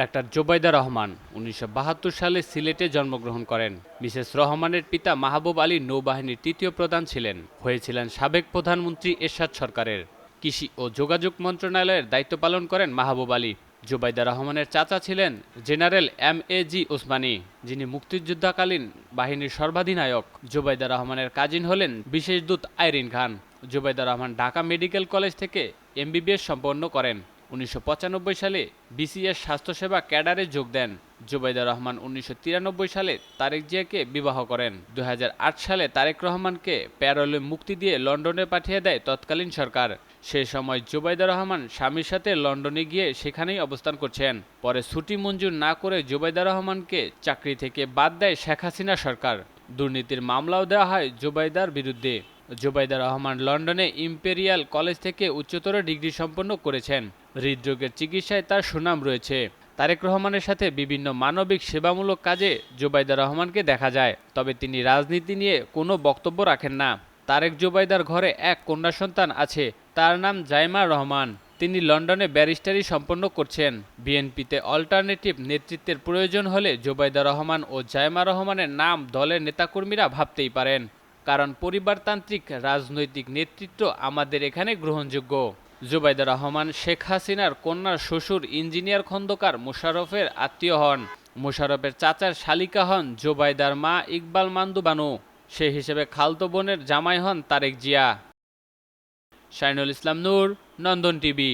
Doctor Zubaida Rahman ১৯৭২ সালে সিলেটে জন্মগ্রহণ করেন। মিসেস রহমানের পিতা মাহবুব আলী নৌবাহিনীর তৃতীয় প্রধান ছিলেন। হয়েছিলেন সাবেক প্রধানমন্ত্রী এরশাদ সরকারের। কৃষি ও যোগাযোগ মন্ত্রণালয়ের দায়িত্ব পালন করেন মাহবুব আলী। জোবাইদা রহমানের চাচা ছিলেন জেনারেল এম.এ.জি. ওসমানী, যিনি মুক্তিযুদ্ধকালীন বাহিনীর সর্বাধিনায়ক। জোবাইদা রহমানের কাজিন হলেন বিশেষ দূত আইরিন খান। জোবাইদা রহমান ঢাকা মেডিকেল কলেজ থেকে এমবিবিএস সম্পন্ন করেন। ১৯৯৫ সালে বিসিএস স্বাস্থ্যসেবা ক্যাডারে যোগ দেন। জোবাইদা রহমান ১৯৯৩ সালে তারেক জিয়াকে বিবাহ করেন। ২০০৮ সালে তারেক রহমানকে প্যারোলে মুক্তি দিয়ে লন্ডনে পাঠিয়ে দেয় তৎকালীন সরকার। সে সময় জোবাইদা রহমান স্বামীর সাথে লন্ডনে গিয়ে সেখানেই অবস্থান করছেন। পরে ছুটি মঞ্জুর না করে জোবাইদা রহমানকে চাকরি থেকে বাদ দেয় শেখ হাসিনা সরকার। দুর্নীতির মামলাও দেওয়া হয় জোবাইদার বিরুদ্ধে। জোবাইদা রহমান লন্ডনে ইম্পেরিয়াল কলেজ থেকে উচ্চতর ডিগ্রি সম্পন্ন করেছেন। হৃদরোগের চিকিৎসায় তার সুনাম রয়েছে। তারেক রহমানের সাথে বিভিন্ন মানবিক সেবামূলক কাজে জোবাইদা রহমানকে দেখা যায়, তবে তিনি রাজনীতি নিয়ে কোনো বক্তব্য রাখেন না। তারেক জোবাইদার ঘরে এক কন্যা সন্তান আছে, তার নাম জাইমা রহমান। তিনি লন্ডনে ব্যারিস্টারি সম্পন্ন করছেন। বিএনপিতে অল্টারনেটিভ নেতৃত্বের প্রয়োজন হলে জোবাইদা রহমান ও জাইমা রহমানের নাম দলের নেতাকর্মীরা ভাবতেই পারেন, কারণ পরিবারতান্ত্রিক রাজনৈতিক নেতৃত্ব আমাদের এখানে গ্রহণযোগ্য। জোবাইদা রহমান শেখ হাসিনার কন্যার শ্বশুর ইঞ্জিনিয়ার খন্দকার মোশাররফের আত্মীয় হন। মোশাররফের চাচার শালিকা হন জোবাইদার মা ইকবাল মান্দু বানু। সে হিসেবে খালতো বোনের জামাই হন তারেক জিয়া। শাইনুল ইসলাম নূর, নন্দন টিভি।